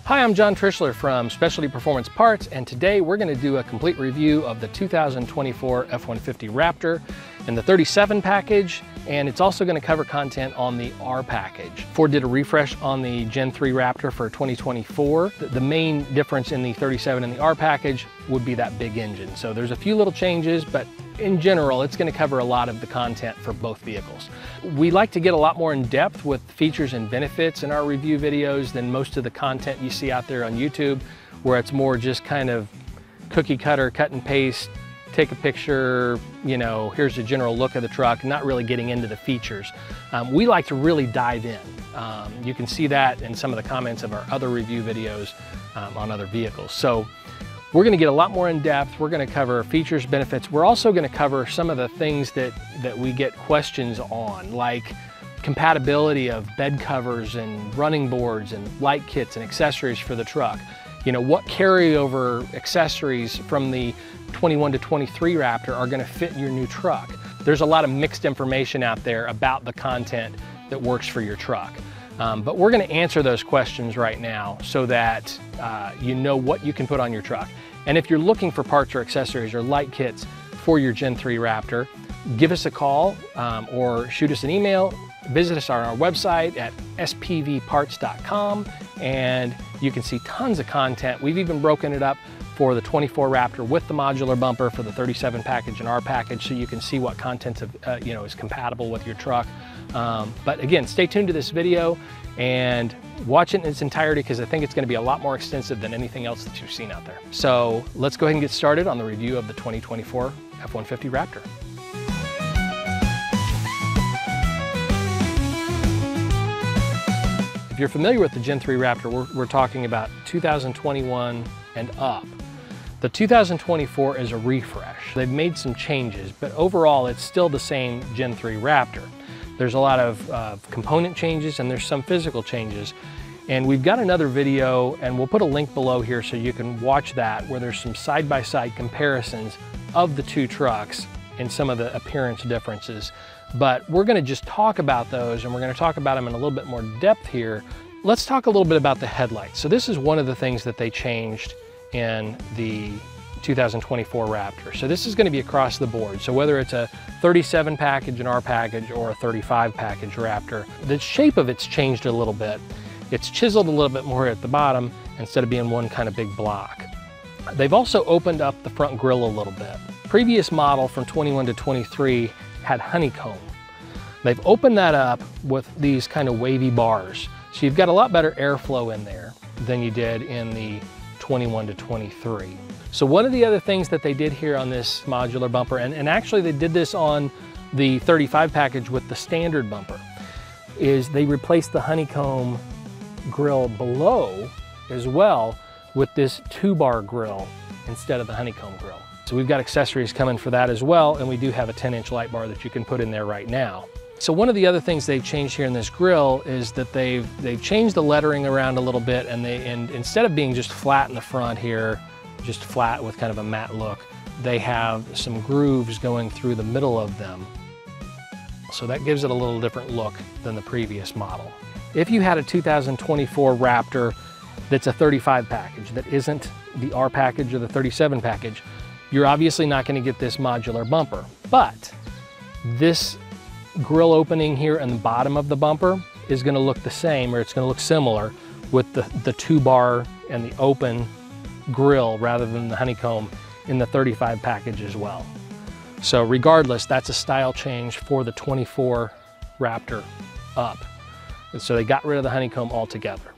Hi, I'm John Trischler from Specialty Performance Parts, and today we're going to do a complete review of the 2024 F-150 Raptor in the 37 package, and it's also going to cover content on the R package. Ford did a refresh on the Gen 3 Raptor for 2024. The main difference in the 37 and the R package would be that big engine. So there's a few little changes, but in general, it's going to cover a lot of the content for both vehicles. We like to get a lot more in depth with features and benefits in our review videos than most of the content you see out there on YouTube, where it's more just kind of cookie cutter, cut and paste, take a picture, you know, here's a general look of the truck, not really getting into the features. We like to really dive in. You can see that in some of the comments of our other review videos on other vehicles. So we're going to get a lot more in depth. We're going to cover features, benefits. We're also going to cover some of the things that we get questions on, like compatibility of bed covers and running boards and light kits and accessories for the truck. You know, what carryover accessories from the 21 to 23 Raptor are going to fit your new truck. There's a lot of mixed information out there about the content that works for your truck. But we're going to answer those questions right now so that you know what you can put on your truck. And if you're looking for parts or accessories or light kits for your Gen 3 Raptor, give us a call or shoot us an email. Visit us on our website at spvparts.com, and you can see tons of content. We've even broken it up for the 24 Raptor with the modular bumper for the 37 package and R package, so you can see what content is compatible with your truck. But again, stay tuned to this video and watch it in its entirety, because I think it's going to be a lot more extensive than anything else that you've seen out there. So let's go ahead and get started on the review of the 2024 F-150 Raptor. If you're familiar with the Gen 3 Raptor, we're talking about 2021 and up. The 2024 is a refresh. They've made some changes, but overall it's still the same Gen 3 Raptor. There's a lot of component changes and there's some physical changes. And we've got another video, and we'll put a link below here so you can watch that, where there's some side-by-side comparisons of the two trucks and some of the appearance differences. But we're going to just talk about those, and we're going to talk about them in a little bit more depth here. Let's talk a little bit about the headlights. So this is one of the things that they changed in the 2024 Raptor. So this is going to be across the board. So whether it's a 37 package, an R package, or a 35 package Raptor, the shape of it's changed a little bit. It's chiseled a little bit more at the bottom instead of being one kind of big block. They've also opened up the front grille a little bit. Previous model from 21 to 23 had honeycomb. They've opened that up with these kind of wavy bars. So you've got a lot better airflow in there than you did in the 21 to 23. So one of the other things that they did here on this modular bumper, and actually they did this on the 35 package with the standard bumper, is they replaced the honeycomb grille below as well with this 2-bar grille instead of the honeycomb grille. So we've got accessories coming for that as well, and we do have a 10-inch light bar that you can put in there right now. So one of the other things they've changed here in this grille is that they've changed the lettering around a little bit, and instead of being just flat in the front here, just flat with kind of a matte look, they have some grooves going through the middle of them. So that gives it a little different look than the previous model. If you had a 2024 Raptor that's a 35 package that isn't the R package or the 37 package, you're obviously not going to get this modular bumper. But this grille opening here in the bottom of the bumper is going to look the same, or it's going to look similar, with the 2-bar and the open grille rather than the honeycomb in the 35 package as well. So regardless, that's a style change for the 24 Raptor up. And so they got rid of the honeycomb altogether.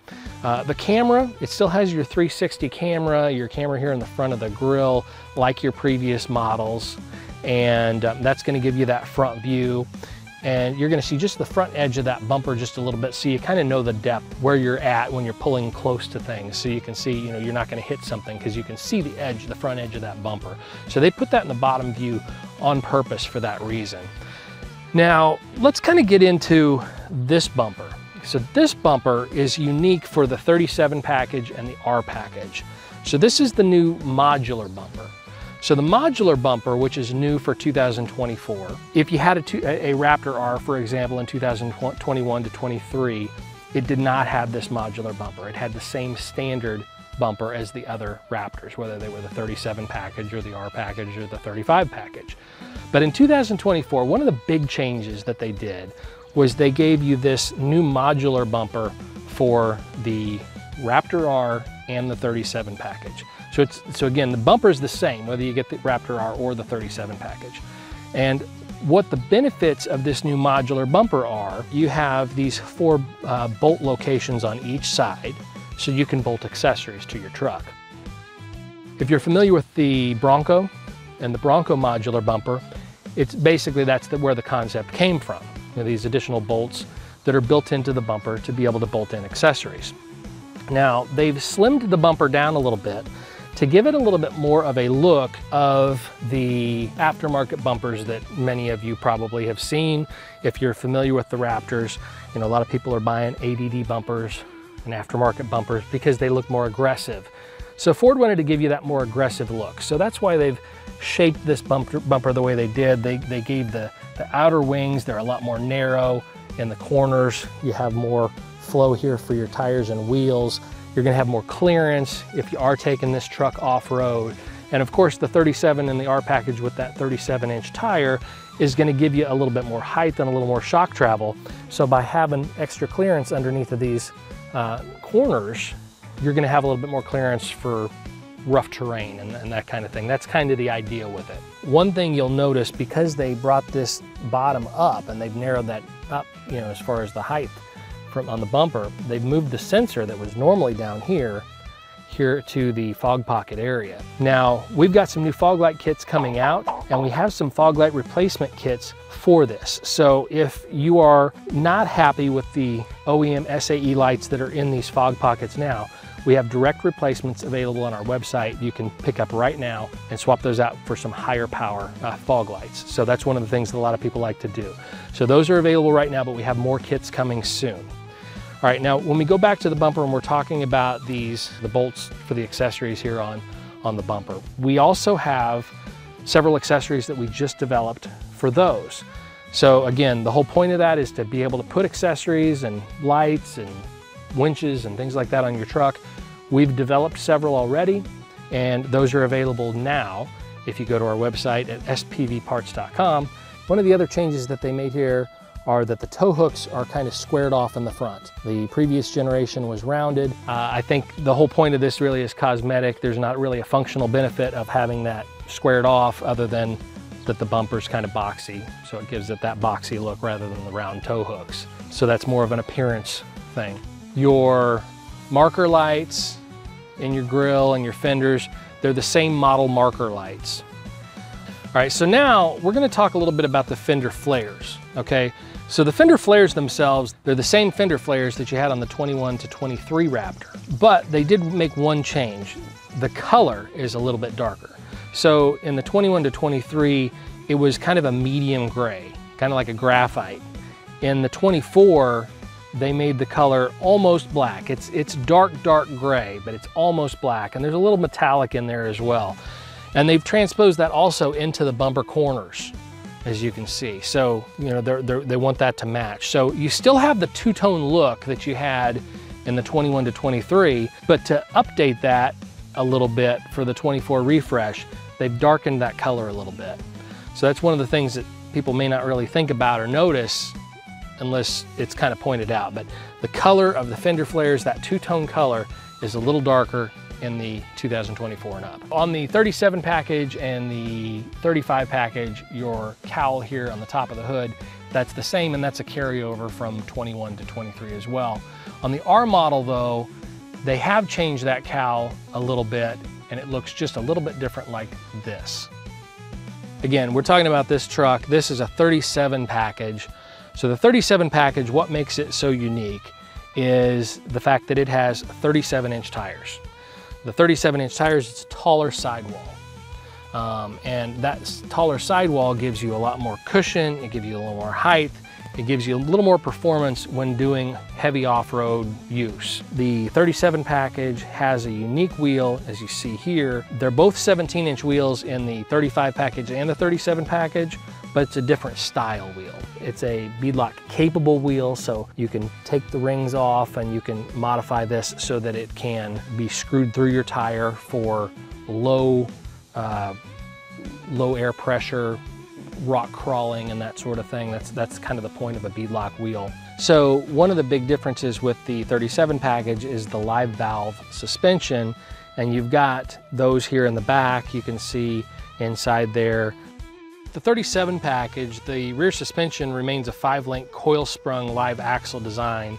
The camera, it still has your 360 camera, your camera here in the front of the grille, like your previous models. And that's going to give you that front view. And you're going to see just the front edge of that bumper just a little bit, so you kind of know the depth where you're at when you're pulling close to things. So you can see, you know, you're not going to hit something because you can see the edge, the front edge of that bumper. So they put that in the bottom view on purpose for that reason. Now, let's kind of get into this bumper. So this bumper is unique for the 37 package and the R package. So this is the new modular bumper. So the modular bumper, which is new for 2024, if you had a Raptor R, for example, in 2021 to 23, it did not have this modular bumper. It had the same standard bumper as the other Raptors, whether they were the 37 package or the R package or the 35 package. But in 2024, one of the big changes that they did was they gave you this new modular bumper for the Raptor R and the 37 package. So again, the bumper is the same, whether you get the Raptor R or the 37 package. And what the benefits of this new modular bumper are, you have these 4 bolt locations on each side, so you can bolt accessories to your truck. If you're familiar with the Bronco and the Bronco modular bumper, it's basically where the concept came from. You know, these additional bolts that are built into the bumper to be able to bolt in accessories. Now, they've slimmed the bumper down a little bit to give it a little bit more of a look of the aftermarket bumpers that many of you probably have seen. If you're familiar with the Raptors, you know, a lot of people are buying ADD bumpers and aftermarket bumpers because they look more aggressive. So Ford wanted to give you that more aggressive look. So that's why they've shaped this bumper the way they did. They gave the outer wings, they're a lot more narrow. In the corners, you have more flow here for your tires and wheels. You're gonna have more clearance if you are taking this truck off-road. And of course, the 37 in the R package with that 37-inch tire is gonna give you a little bit more height and a little more shock travel. So by having extra clearance underneath of these corners, you're gonna have a little bit more clearance for rough terrain and that kind of thing. That's kind of the idea with it. One thing you'll notice, because they brought this bottom up and they've narrowed that up, you know, as far as the height on the bumper, they've moved the sensor that was normally down here to the fog pocket area. Now, we've got some new fog light kits coming out, and we have some fog light replacement kits for this. So if you are not happy with the OEM SAE lights that are in these fog pockets now, we have direct replacements available on our website. You can pick up right now and swap those out for some higher power fog lights. So that's one of the things that a lot of people like to do. So those are available right now, but we have more kits coming soon. All right, now when we go back to the bumper and we're talking about the bolts for the accessories here on the bumper, we also have several accessories that we just developed for those. So again, the whole point of that is to be able to put accessories and lights and winches and things like that on your truck. We've developed several already, and those are available now if you go to our website at spvparts.com. One of the other changes that they made here are that the tow hooks are kind of squared off in the front. The previous generation was rounded. I think the whole point of this really is cosmetic. There's not really a functional benefit of having that squared off, other than that the bumper's kind of boxy, so it gives it that boxy look rather than the round tow hooks. So that's more of an appearance thing. Your marker lights in your grille and your fenders, they're the same model marker lights. All right, so now we're gonna talk a little bit about the fender flares, okay? So the fender flares themselves, they're the same fender flares that you had on the 21 to 23 Raptor, but they did make one change. The color is a little bit darker. So in the 21 to 23, it was kind of a medium gray, kind of like a graphite. In the 24, they made the color almost black. It's dark gray, but it's almost black, and there's a little metallic in there as well. And they've transposed that also into the bumper corners, as you can see. So, you know, they want that to match. So you still have the two-tone look that you had in the 21 to 23, but to update that a little bit for the 24 refresh, they've darkened that color a little bit. So that's one of the things that people may not really think about or notice unless it's kind of pointed out. But the color of the fender flares, that two-tone color, is a little darker in the 2024 and up. On the 37 package and the 35 package, your cowl here on the top of the hood, that's the same, and that's a carryover from 21 to 23 as well. On the R model though, they have changed that cowl a little bit, and it looks just a little bit different like this. Again, we're talking about this truck. This is a 37 package. So the 37 package, what makes it so unique is the fact that it has 37-inch tires. The 37-inch tires, it's a taller sidewall. And that taller sidewall gives you a lot more cushion, it gives you a little more height, it gives you a little more performance when doing heavy off-road use. The 37 package has a unique wheel, as you see here. They're both 17-inch wheels in the 35 package and the 37 package, but it's a different style wheel. It's a beadlock capable wheel, so you can take the rings off and you can modify this so that it can be screwed through your tire for low air pressure, rock crawling and that sort of thing. That's kind of the point of a beadlock wheel. So one of the big differences with the 37 package is the live valve suspension, and you've got those here in the back. You can see inside there. The 37 package, the rear suspension remains a 5-link coil-sprung live axle design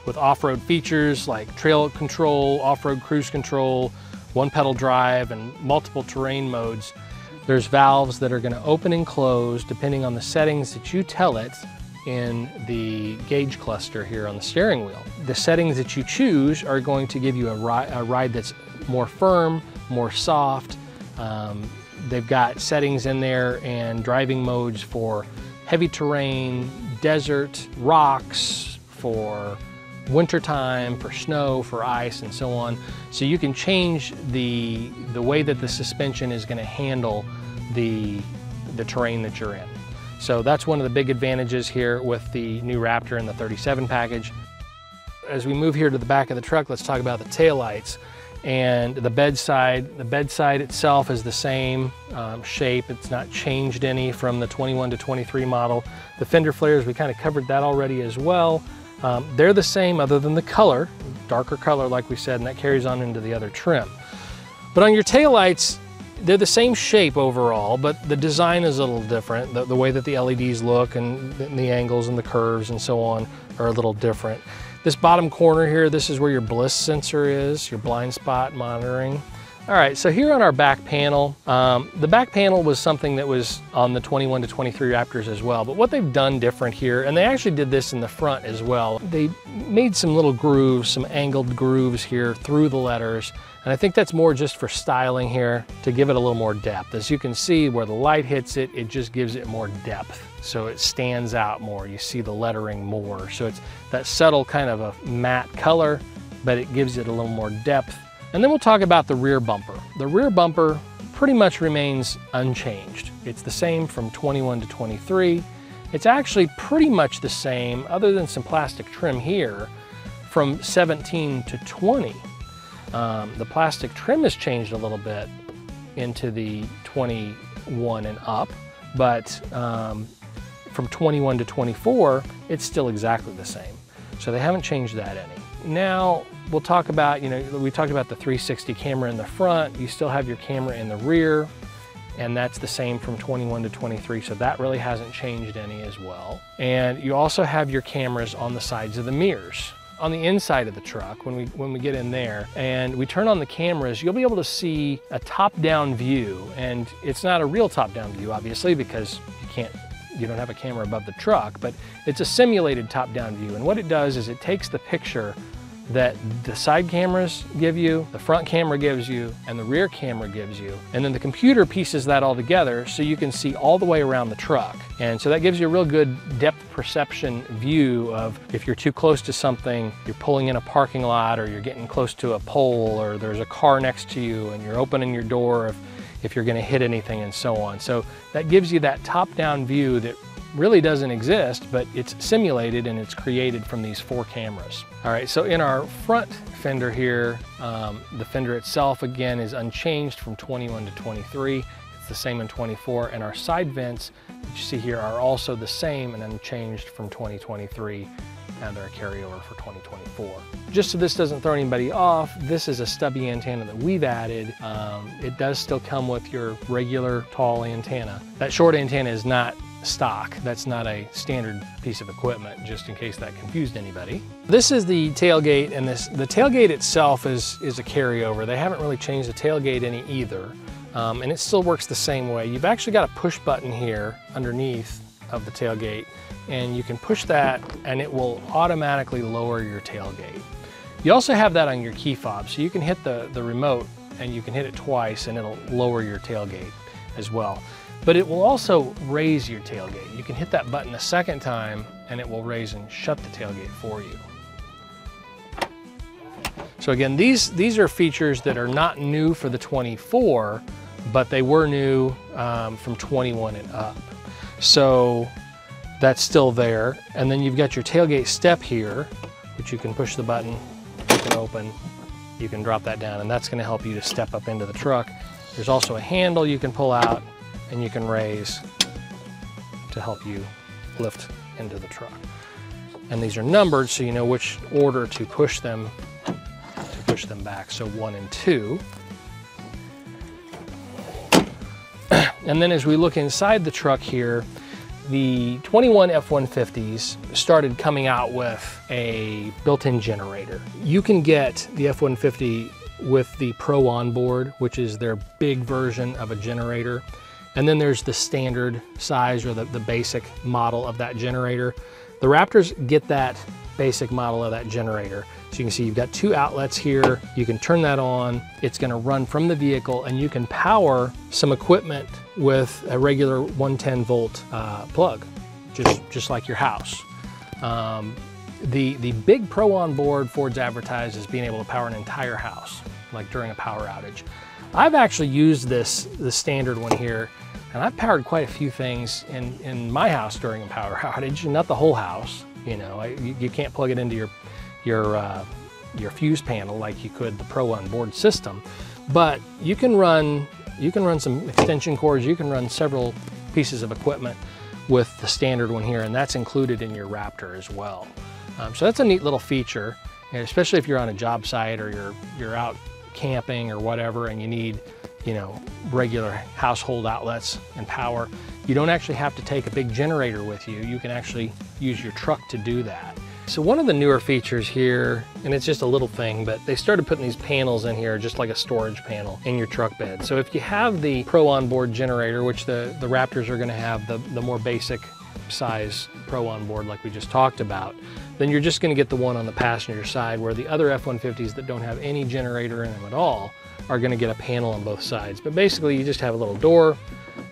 with off-road features like trail control, off-road cruise control, one-pedal drive, and multiple terrain modes. There's valves that are going to open and close depending on the settings that you tell it in the gauge cluster here on the steering wheel. The settings that you choose are going to give you a ride that's more firm, more soft. They've got settings in there and driving modes for heavy terrain, desert, rocks, for wintertime, for snow, for ice, and so on. So you can change the way that the suspension is going to handle the terrain that you're in. So that's one of the big advantages here with the new Raptor and the 37 package. As we move here to the back of the truck, let's talk about the taillights and the bedside. The bedside itself is the same shape. It's not changed any from the 21 to 23 model. The fender flares, we kind of covered that already as well. They're the same other than the color, darker color like we said, and that carries on into the other trim. But on your taillights, they're the same shape overall, but the design is a little different. The way that the LEDs look and the angles and the curves and so on are a little different. This bottom corner here, this is where your bliss sensor is, your blind spot monitoring. All right, so here on our back panel, the back panel was something that was on the 21 to 23 Raptors as well, but what they've done different here, and they actually did this in the front as well, they made some little grooves, some angled grooves here through the letters, and I think that's more just for styling here to give it a little more depth. As you can see where the light hits it, it just gives it more depth. So it stands out more, you see the lettering more. So it's that subtle kind of a matte color, but it gives it a little more depth. And then we'll talk about the rear bumper. The rear bumper pretty much remains unchanged. It's the same from 21 to 23. It's actually pretty much the same, other than some plastic trim here, from 17 to 20. The plastic trim has changed a little bit into the 21 and up, but from 21 to 24, it's still exactly the same. So they haven't changed that any. Now we'll talk about, we talked about the 360 camera in the front. You still have your camera in the rear, and that's the same from 21 to 23, so that really hasn't changed any as well. And you also have your cameras on the sides of the mirrors. On the inside of the truck, when we get in there and we turn on the cameras, you'll be able to see a top-down view, and it's not a real top-down view, obviously, because you don't have a camera above the truck, but it's a simulated top-down view. And what it does is it takes the picture that the side cameras give you, the front camera gives you, and the rear camera gives you, and then the computer pieces that all together so you can see all the way around the truck. And so that gives you a real good depth perception view of if you're too close to something, you're pulling in a parking lot, or you're getting close to a pole, or there's a car next to you and you're opening your door if you're going to hit anything, and so on. So that gives you that top-down view that really doesn't exist, but it's simulated and it's created from these 4 cameras. All right, so in our front fender here, the fender itself again is unchanged from 21 to 23. It's the same in 24, and our side vents that you see here are also the same and unchanged from 2023, and they're a carryover for 2024. Just so this doesn't throw anybody off, this is a stubby antenna that we've added. It does still come with your regular tall antenna. That short antenna is not stock. That's not a standard piece of equipment, just in case that confused anybody. This is the tailgate, and the tailgate itself is a carryover. They haven't really changed the tailgate any either, and it still works the same way. You've actually got a push button here underneath of the tailgate, and you can push that and it will automatically lower your tailgate. You also have that on your key fob, so you can hit the remote and you can hit it twice and it'll lower your tailgate as well. But it will also raise your tailgate. You can hit that button a second time and it will raise and shut the tailgate for you. So again, these are features that are not new for the 24, but they were new from 21 and up. So that's still there. And then you've got your tailgate step here, which you can push the button, you can open, you can drop that down, and that's going to help you to step up into the truck. There's also a handle you can pull out and you can raise to help you lift into the truck. And these are numbered so you know which order to push them back. So 1 and 2. And then as we look inside the truck here, the 21 F-150s started coming out with a built-in generator. You can get the F-150 with the Pro onboard, which is their big version of a generator. And then there's the standard size or the basic model of that generator. The Raptors get that basic model of that generator. So you can see you've got 2 outlets here. You can turn that on. It's going to run from the vehicle, and you can power some equipment with a regular 110 volt plug, just like your house. The big Pro on board Ford's advertised as being able to power an entire house, like during a power outage. I've actually used the standard one here, and I've powered quite a few things in my house during a power outage, not the whole house. You know, you can't plug it into your fuse panel like you could the Pro on board system, but you can run some extension cords. You can run several pieces of equipment with the standard one here, and that's included in your Raptor as well. So that's a neat little feature, and especially if you're on a job site or you're out camping or whatever, and you need, you know, regular household outlets and power. You don't actually have to take a big generator with you. You can actually use your truck to do that. So one of the newer features here, and it's just a little thing, but they started putting these panels in here, just like a storage panel in your truck bed. So if you have the Pro onboard generator, which the Raptors are going to have the more basic size Pro onboard like we just talked about, then you're just going to get the one on the passenger side, where the other F-150s that don't have any generator in them at all are going to get a panel on both sides. But basically you just have a little door.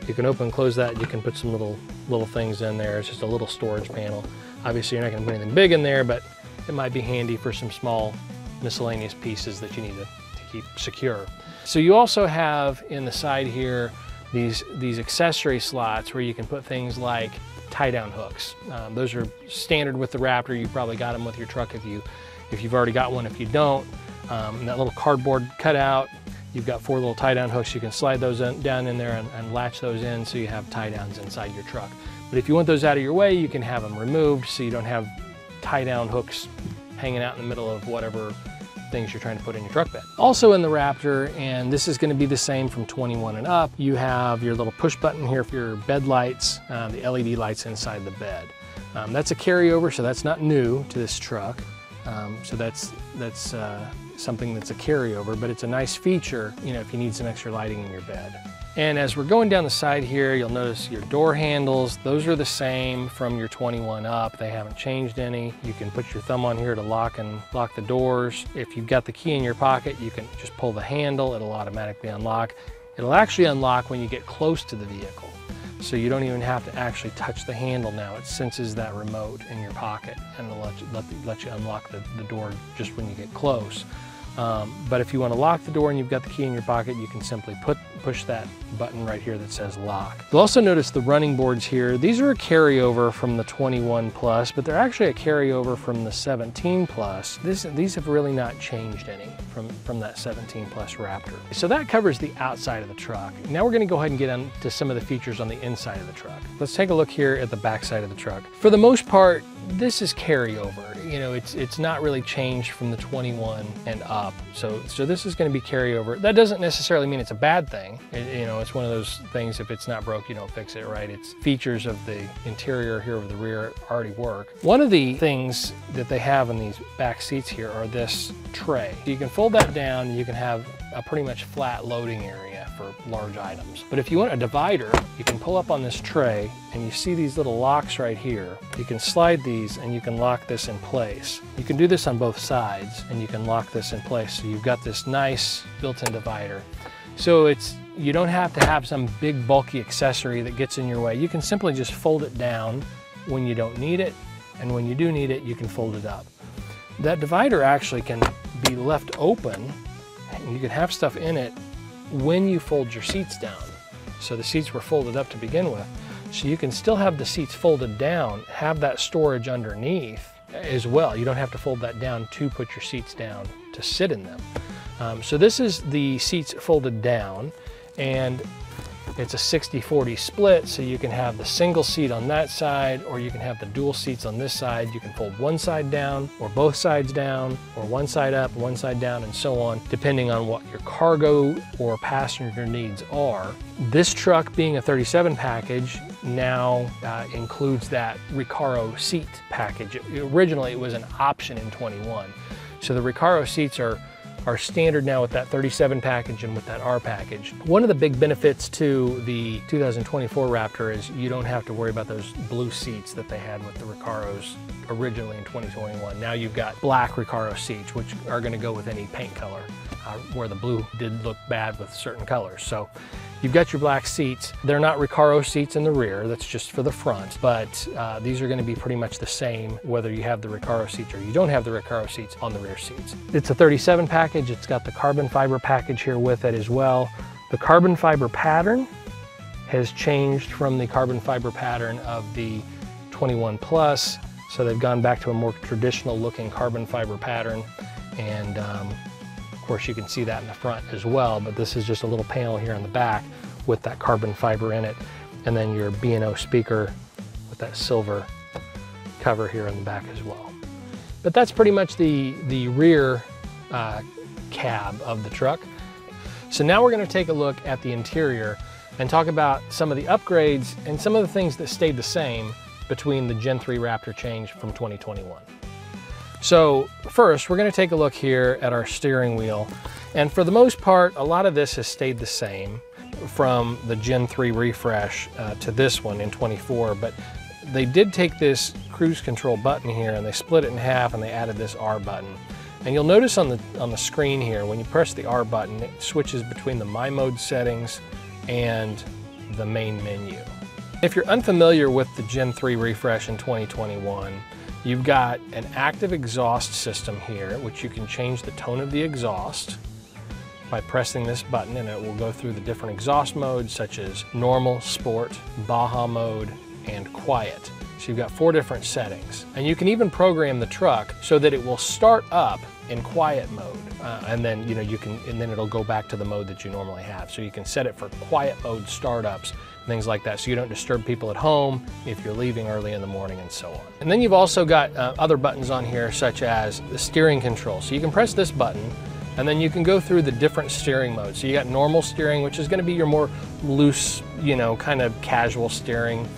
You can open and close that. You can put some little things in there. It's just a little storage panel. Obviously you're not going to put anything big in there, but it might be handy for some small miscellaneous pieces that you need to keep secure. So you also have in the side here these accessory slots where you can put things like tie-down hooks. Those are standard with the Raptor. You probably got them with your truck if you've already got one. If you don't, that little cardboard cutout, you've got 4 little tie-down hooks. You can slide those down in there and latch those in so you have tie-downs inside your truck. But if you want those out of your way, you can have them removed so you don't have tie-down hooks hanging out in the middle of whatever things you're trying to put in your truck bed. Also in the Raptor, and this is going to be the same from 21 and up, you have your little push button here for your bed lights, the LED lights inside the bed. That's a carryover, so that's not new to this truck. So that's something that's a carryover, but it's a nice feature, you know, if you need some extra lighting in your bed. And as we're going down the side here, you'll notice your door handles. Those are the same from your 21 up. They haven't changed any. You can put your thumb on here to lock the doors. If you've got the key in your pocket, you can just pull the handle. It'll automatically unlock. It'll actually unlock when you get close to the vehicle. So you don't even have to actually touch the handle now. It senses that remote in your pocket and it'll let you unlock the door just when you get close. But if you want to lock the door and you've got the key in your pocket, you can simply push that button right here that says lock. You'll also notice the running boards here. These are a carryover from the 21 Plus, but they're actually a carryover from the 17 Plus. These have really not changed any from that 17 Plus Raptor. So that covers the outside of the truck. Now we're going to go ahead and get into some of the features on the inside of the truck. Let's take a look here at the back side of the truck. For the most part, this is carryover. You know, it's not really changed from the 21 and up. So this is going to be carryover. That doesn't necessarily mean it's a bad thing. You know, it's one of those things, if it's not broke, you don't fix it, right? It's features of the interior here of the rear already work. One of the things that they have in these back seats here are this tray. You can fold that down and you can have a pretty much flat loading area for large items. But if you want a divider, you can pull up on this tray and you see these little locks right here. You can slide these and you can lock this in place. You can do this on both sides and you can lock this in place. So you've got this nice built-in divider. So you don't have to have some big bulky accessory that gets in your way. You can simply just fold it down when you don't need it, and when you do need it, you can fold it up. That divider actually can be left open and you can have stuff in it when you fold your seats down. So the seats were folded up to begin with. So you can still have the seats folded down, have that storage underneath as well. You don't have to fold that down to put your seats down to sit in them. So this is the seats folded down, and it's a 60-40 split, so you can have the single seat on that side, or you can have the dual seats on this side. You can fold one side down, or both sides down, or one side up, one side down, and so on, depending on what your cargo or passenger needs are. This truck, being a 37 package, now includes that Recaro seat package. Originally, it was an option in 21. So the Recaro seats are standard now with that 37 package and with that R package. One of the big benefits to the 2024 Raptor is you don't have to worry about those blue seats that they had with the Recaros originally in 2021. Now you've got black Recaro seats, which are going to go with any paint color, where the blue did look bad with certain colors. So you've got your black seats. They're not Recaro seats in the rear, that's just for the front, but these are going to be pretty much the same whether you have the Recaro seats or you don't have the Recaro seats on the rear seats. It's a 37 package. It's got the carbon fiber package here with it as well. The carbon fiber pattern has changed from the carbon fiber pattern of the 21 Plus, so they've gone back to a more traditional looking carbon fiber pattern, and of course you can see that in the front as well, but this is just a little panel here in the back with that carbon fiber in it, and then your B&O speaker with that silver cover here in the back as well. But that's pretty much the rear cab of the truck. So now we're going to take a look at the interior and talk about some of the upgrades and some of the things that stayed the same between the Gen 3 Raptor change from 2021. So first, we're going to take a look here at our steering wheel. And for the most part, a lot of this has stayed the same from the Gen 3 refresh to this one in 24, but they did take this cruise control button here and they split it in half and they added this R button. And you'll notice on the screen here, when you press the R button, it switches between the My Mode settings and the main menu. If you're unfamiliar with the Gen 3 refresh in 2021, you've got an active exhaust system here, which you can change the tone of the exhaust by pressing this button, and it will go through the different exhaust modes such as normal, sport, Baja mode, and quiet. So you've got 4 different settings. And you can even program the truck so that it will start up in quiet mode, and then then it'll go back to the mode that you normally have. So you can set it for quiet mode startups, things like that, so you don't disturb people at home if you're leaving early in the morning and so on. And then you've also got other buttons on here, such as the steering control. So you can press this button and then you can go through the different steering modes. So you got normal steering, which is going to be your more loose, kind of casual steering.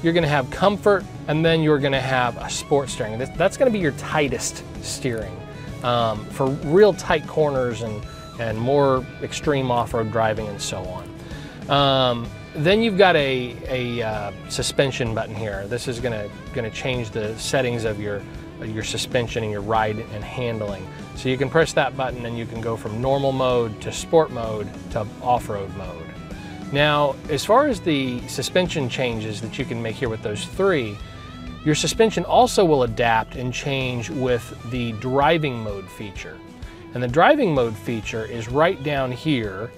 You're going to have comfort, and then you're going to have a sport steering. That's going to be your tightest steering for real tight corners and more extreme off-road driving and so on. Then you've got a suspension button here. This is going to change the settings of your suspension and your ride and handling. So you can press that button and you can go from normal mode to sport mode to off-road mode. Now, as far as the suspension changes that you can make here with those 3, your suspension also will adapt and change with the driving mode feature. And the driving mode feature is right down here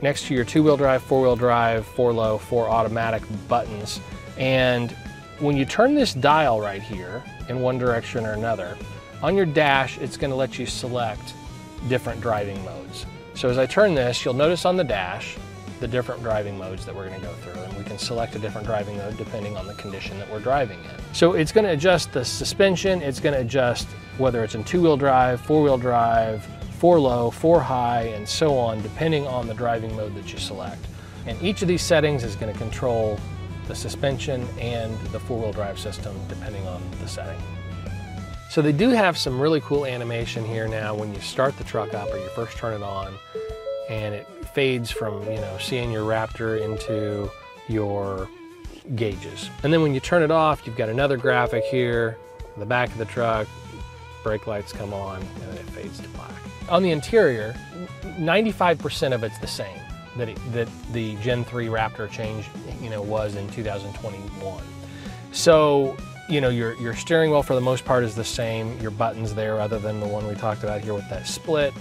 next to your 2-wheel drive, 4-wheel drive, 4-low, 4 automatic buttons. And when you turn this dial right here in one direction or another, on your dash, it's going to let you select different driving modes. So as I turn this, you'll notice on the dash the different driving modes that we're going to go through, and we can select a different driving mode depending on the condition that we're driving in. So it's going to adjust the suspension, it's going to adjust whether it's in 2-wheel drive, 4-wheel drive, 4-low, 4-high, and so on, depending on the driving mode that you select. And each of these settings is going to control the suspension and the 4-wheel drive system depending on the setting. So they do have some really cool animation here now when you start the truck up or you first turn it on, and it fades from seeing your Raptor into your gauges. And then when you turn it off, you've got another graphic here, the back of the truck, brake lights come on, and then it fades to black. On the interior, 95% of it's the same that the Gen 3 Raptor change was in 2021. So your steering wheel for the most part is the same. Your buttons there, other than the one we talked about here with that split.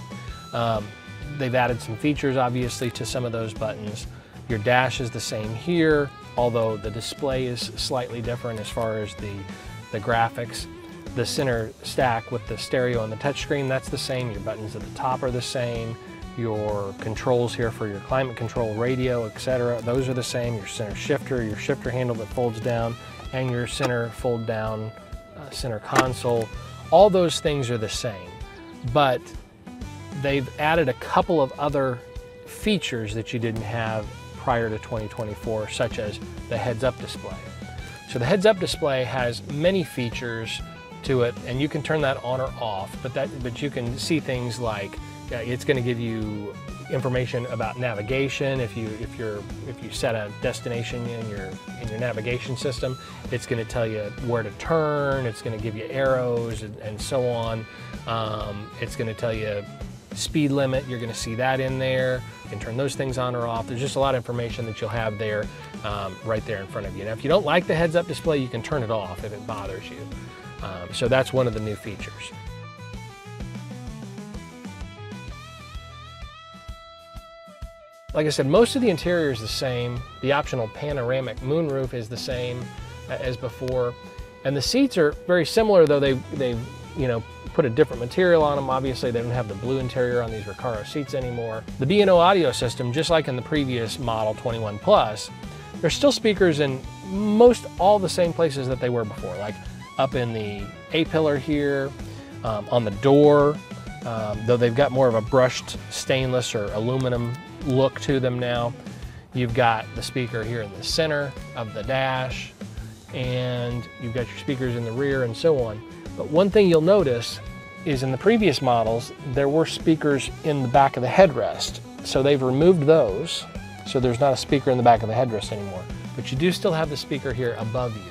They've added some features obviously to some of those buttons. Your dash is the same here. although the display is slightly different as far as the graphics. The center stack with the stereo and the touchscreen, that's the same. Your buttons at the top are the same. Your controls here for your climate control, radio, etc., those are the same. Your center shifter, your shifter handle that folds down, and your center fold down center console, all those things are the same. But they've added a couple of other features that you didn't have prior to 2024, such as the heads-up display. So the heads-up display has many features to it, and you can turn that on or off, but you can see things like it's going to give you information about navigation. If you set a destination in your navigation system, it's going to tell you where to turn. It's going to give you arrows and so on. It's going to tell you speed limit. You're going to see that in there. You can turn those things on or off. There's just a lot of information that you'll have there, right there in front of you. Now, if you don't like the heads-up display, you can turn it off if it bothers you. So that's one of the new features. Like I said, most of the interior is the same. The optional panoramic moonroof is the same as before. And the seats are very similar, though they've put a different material on them. Obviously, they don't have the blue interior on these Recaro seats anymore. The B&O audio system, just like in the previous model 21 Plus, there's still speakers in most all the same places that they were before, like up in the A-pillar here, on the door, though they've got more of a brushed stainless or aluminum look to them now. You've got the speaker here in the center of the dash, and you've got your speakers in the rear and so on. But one thing you'll notice is in the previous models, there were speakers in the back of the headrest. So they've removed those, so there's not a speaker in the back of the headrest anymore. But you do still have the speaker here above you.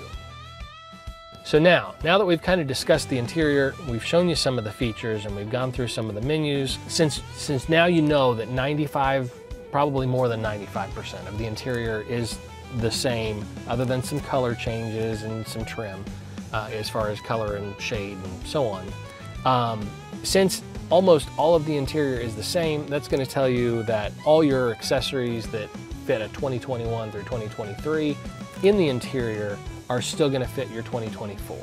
So now that we've kind of discussed the interior, we've shown you some of the features, and we've gone through some of the menus, since now you know that probably more than 95% of the interior is the same, other than some color changes and some trim as far as color and shade and so on. Since almost all of the interior is the same, that's going to tell you that all your accessories that fit a 2021 through 2023 in the interior are still going to fit your 2024.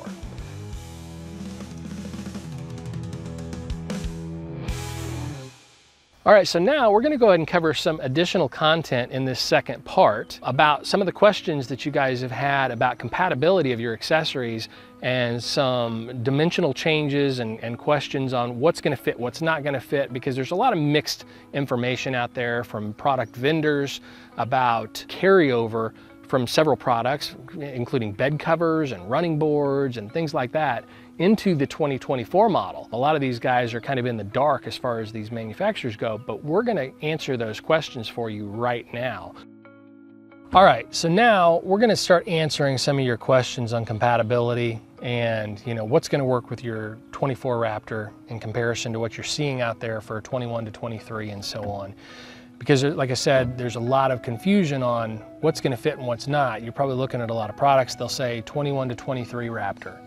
All right, so now we're going to go ahead and cover some additional content in this second part about some of the questions that you guys have had about compatibility of your accessories, and some dimensional changes and questions on what's going to fit, what's not going to fit, because there's a lot of mixed information out there from product vendors about carryover from several products, including bed covers and running boards and things like that, into the 2024 model. A lot of these guys are kind of in the dark as far as these manufacturers go, but we're going to answer those questions for you right now. All right, so now we're going to start answering some of your questions on compatibility and what's going to work with your 24 Raptor in comparison to what you're seeing out there for 21 to 23 and so on. Because like I said, there's a lot of confusion on what's going to fit and what's not. You're probably looking at a lot of products, they'll say 21 to 23 Raptor.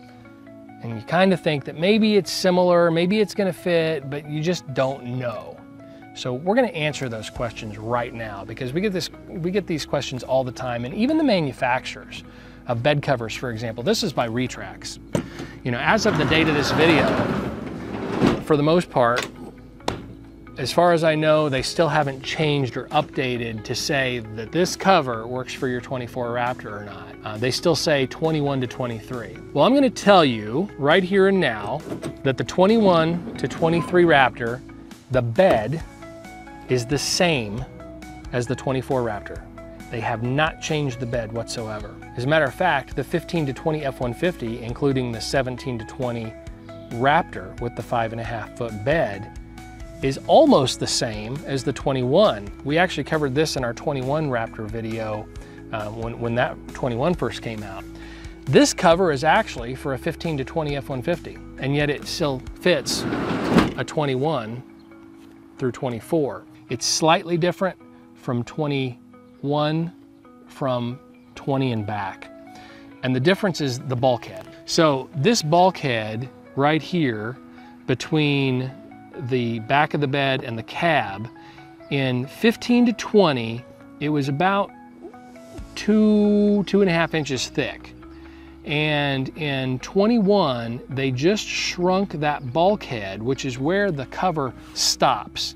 And you kind of think that maybe it's similar, maybe it's going to fit, but you just don't know. So we're going to answer those questions right now, because we get these questions all the time. And even the manufacturers of bed covers, for example, this is by Retrax. As of the date of this video, for the most part, as far as I know, they still haven't changed or updated to say that this cover works for your 24 Raptor or not. They still say 21 to 23. Well, I'm going to tell you right here and now that the 21 to 23 Raptor, the bed is the same as the 24 Raptor. They have not changed the bed whatsoever. As a matter of fact, the 15 to 20 F-150, including the 17 to 20 Raptor with the 5.5-foot bed, is almost the same as the 21. We actually covered this in our 21 Raptor video when that 21 first came out. This cover is actually for a 15 to 20 F-150, and yet it still fits a 21 through 24. It's slightly different from 21 from 20 and back. And the difference is the bulkhead. So this bulkhead right here between the back of the bed and the cab, in 15 to 20, it was about 2.5 inches thick. And in 21, they just shrunk that bulkhead, which is where the cover stops.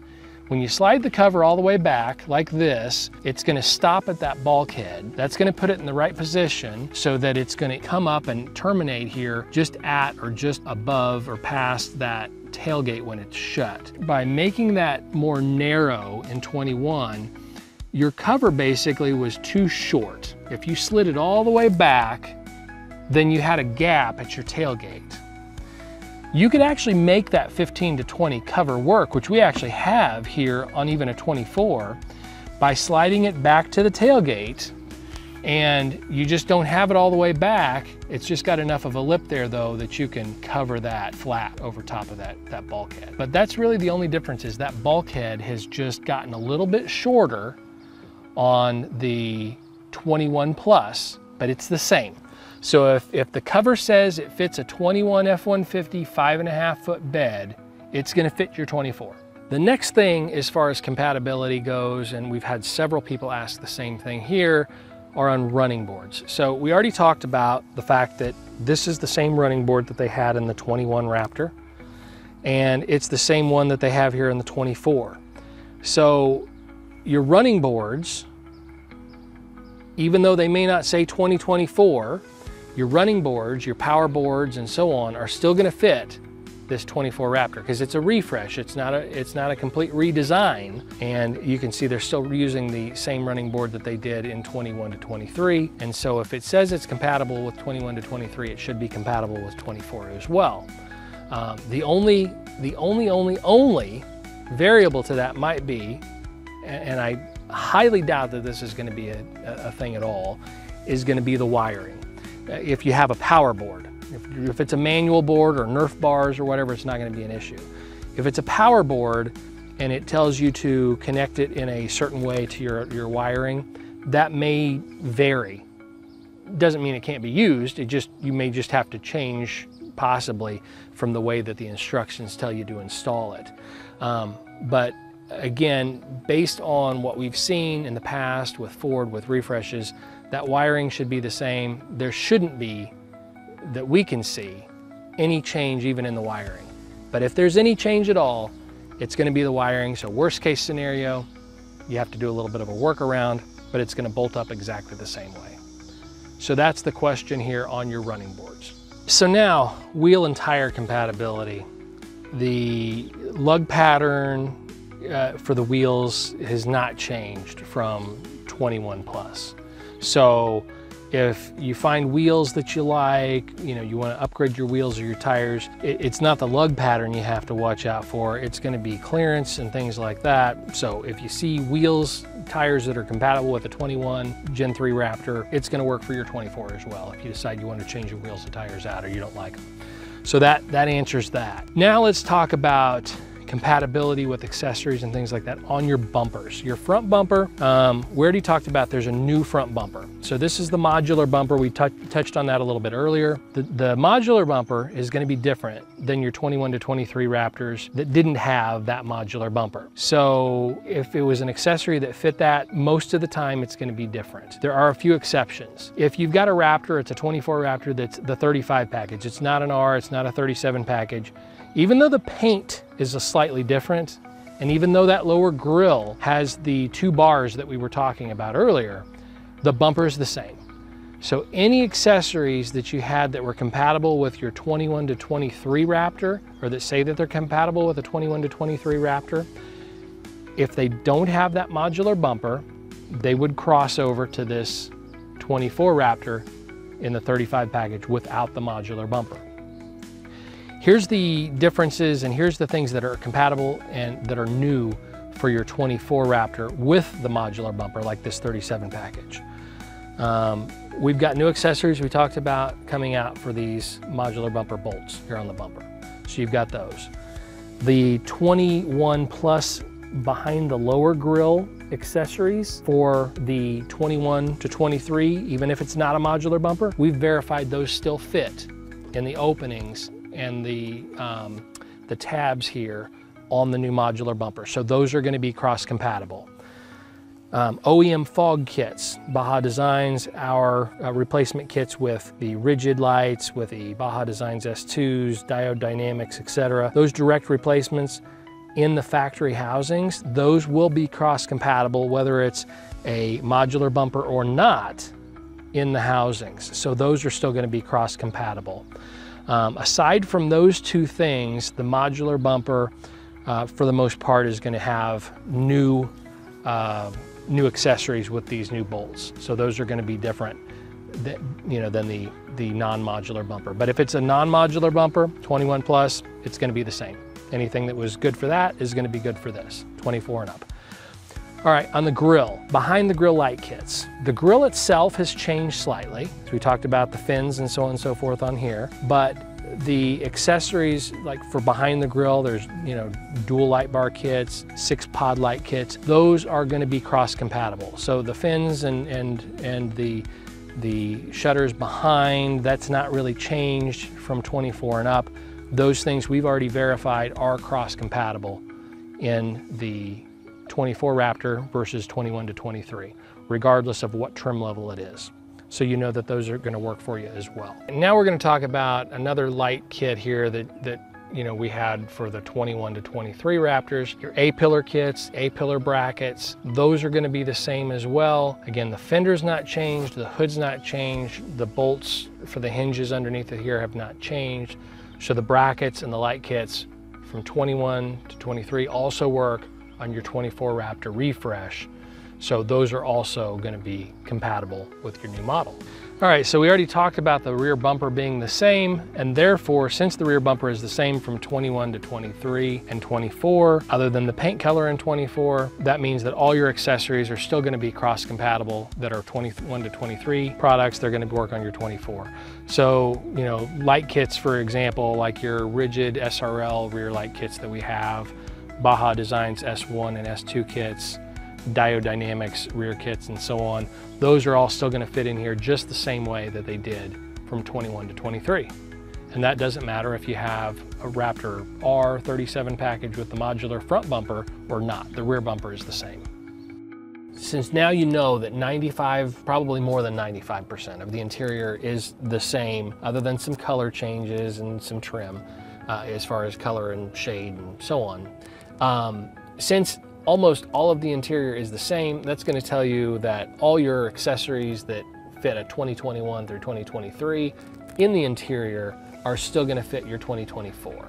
When you slide the cover all the way back like this, it's going to stop at that bulkhead. That's going to put it in the right position so that it's going to come up and terminate here just at or just above or past that tailgate when it's shut. By making that more narrow in 21, your cover basically was too short. If you slid it all the way back, then you had a gap at your tailgate. You could actually make that 15 to 20 cover work, which we actually have here on even a 24, by sliding it back to the tailgate, and you just don't have it all the way back. It's just got enough of a lip there though that you can cover that flat over top of that bulkhead. But that's really the only difference, is that bulkhead has just gotten a little bit shorter on the 21 Plus, but it's the same. So if the cover says it fits a 21 F-150 5.5 foot bed, it's gonna fit your 24. The next thing as far as compatibility goes, and we've had several people ask the same thing here, are on running boards. So we already talked about the fact that this is the same running board that they had in the 21 Raptor, and it's the same one that they have here in the 24. So your running boards, even though they may not say 2024, your running boards, your power boards, and so on are still going to fit this 24 Raptor because it's a refresh. It's not a complete redesign, and you can see they're still using the same running board that they did in 21 to 23. And so if it says it's compatible with 21 to 23, it should be compatible with 24 as well. The only variable to that might be, and I highly doubt that this is going to be a thing at all, is going to be the wiring. If you have a power board, if it's a manual board or Nerf bars or whatever, it's not going to be an issue. If it's a power board and it tells you to connect it in a certain way to your wiring, that may vary. Doesn't mean it can't be used. You may just have to change possibly from the way that the instructions tell you to install it. But again, based on what we've seen in the past with Ford with refreshes, that wiring should be the same. There shouldn't be, that we can see, any change even in the wiring. But if there's any change at all, it's going to be the wiring. So worst case scenario, you have to do a little bit of a workaround, but it's going to bolt up exactly the same way. So that's the question here on your running boards. So now, wheel and tire compatibility. The lug pattern for the wheels has not changed from 21 Plus. So if you find wheels that you like, you want to upgrade your wheels or your tires, it's not the lug pattern you have to watch out for. It's going to be clearance and things like that. So if you see wheels, tires that are compatible with the 21 Gen 3 Raptor, it's going to work for your 24 as well if you decide you want to change your wheels and tires out or you don't like them. So that answers that. Now let's talk about compatibility with accessories and things like that on your bumpers. Your front bumper, we already talked about there's a new front bumper. So this is the modular bumper. We touched on that a little bit earlier. The modular bumper is going to be different than your 21 to 23 Raptors that didn't have that modular bumper. So if it was an accessory that fit that, most of the time it's going to be different. There are a few exceptions. If you've got a Raptor, it's a 24 Raptor that's the 35 package. It's not an R, it's not a 37 package. Even though the paint is slightly different, and even though that lower grille has the 2 bars that we were talking about earlier, the bumper is the same. So any accessories that you had that were compatible with your 21 to 23 Raptor, or that say that they're compatible with a 21 to 23 Raptor, if they don't have that modular bumper, they would cross over to this 24 Raptor in the 35 package without the modular bumper. Here's the differences, and here's the things that are compatible and that are new for your 24 Raptor with the modular bumper, like this 37 package. We've got new accessories we talked about coming out for these modular bumper bolts here on the bumper. So you've got those. The 21 Plus behind the lower grille accessories for the 21 to 23, even if it's not a modular bumper, we've verified those still fit in the openings and the tabs here on the new modular bumper. So those are going to be cross compatible. OEM fog kits, Baja Designs, our replacement kits with the rigid lights, with the Baja Designs S2s, diode dynamics, etc. Those direct replacements in the factory housings, those will be cross-compatible whether it's a modular bumper or not in the housings. So those are still going to be cross-compatible. Aside from those two things, the modular bumper, for the most part, is going to have new accessories with these new bolts. So those are going to be different than the non-modular bumper. But if it's a non-modular bumper, 21 plus, it's going to be the same. Anything that was good for that is going to be good for this, 24 and up. All right, on the grill, behind the grill light kits. The grill itself has changed slightly. So we talked about the fins and so on and so forth on here, but the accessories, like for behind the grill, there's dual light bar kits, 6 pod light kits. Those are going to be cross-compatible. So the fins and the shutters behind, that's not really changed from 24 and up. Those things we've already verified are cross-compatible in the 24 Raptor versus 21 to 23, regardless of what trim level it is. So you know that those are going to work for you as well. And now we're going to talk about another light kit here that we had for the 21 to 23 Raptors. Your A-pillar kits, A-pillar brackets, those are going to be the same as well. Again, the fender's not changed, the hood's not changed, the bolts for the hinges underneath it here have not changed. So the brackets and the light kits from 21 to 23 also work on your 24 Raptor Refresh. So those are also going to be compatible with your new model. All right, so we already talked about the rear bumper being the same, and therefore, since the rear bumper is the same from 21 to 23 and 24, other than the paint color in 24, that means that all your accessories are still going to be cross-compatible that are 21 to 23 products. They're going to work on your 24. So, light kits, for example, like your rigid SRL rear light kits that we have, Baja Designs S1 and S2 kits, diode dynamics rear kits, and so on, those are all still going to fit in here just the same way that they did from 21 to 23. And that doesn't matter if you have a Raptor R37 package with the modular front bumper or not. The rear bumper is the same. Since now you know that 95, probably more than 95% of the interior is the same, other than some color changes and some trim as far as color and shade and so on. Since almost all of the interior is the same, that's going to tell you that all your accessories that fit a 2021 through 2023 in the interior are still going to fit your 2024.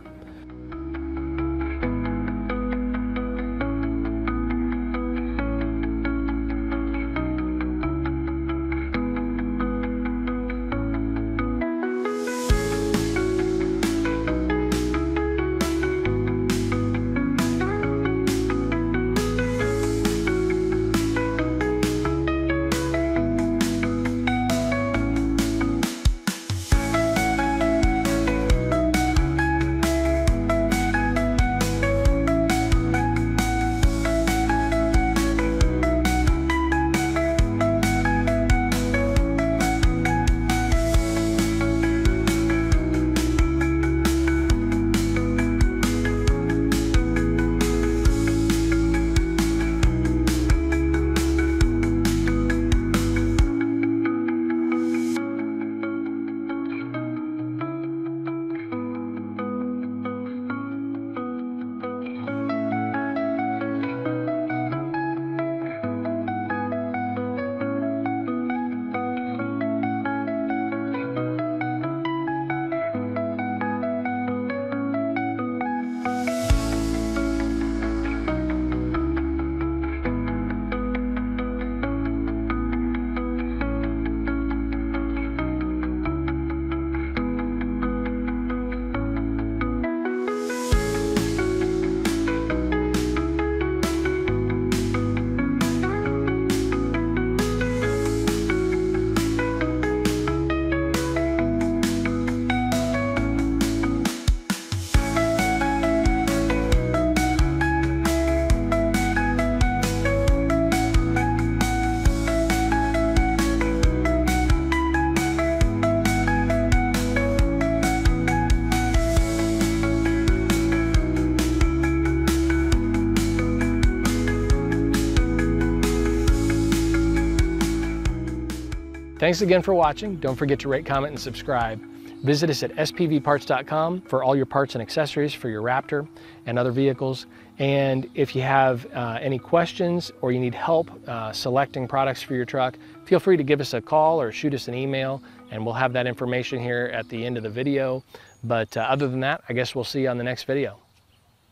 Thanks again for watching. Don't forget to rate, comment, and subscribe. Visit us at spvparts.com for all your parts and accessories for your Raptor and other vehicles. And if you have any questions or you need help selecting products for your truck, feel free to give us a call or shoot us an email, and we'll have that information here at the end of the video. But other than that, I guess we'll see you on the next video.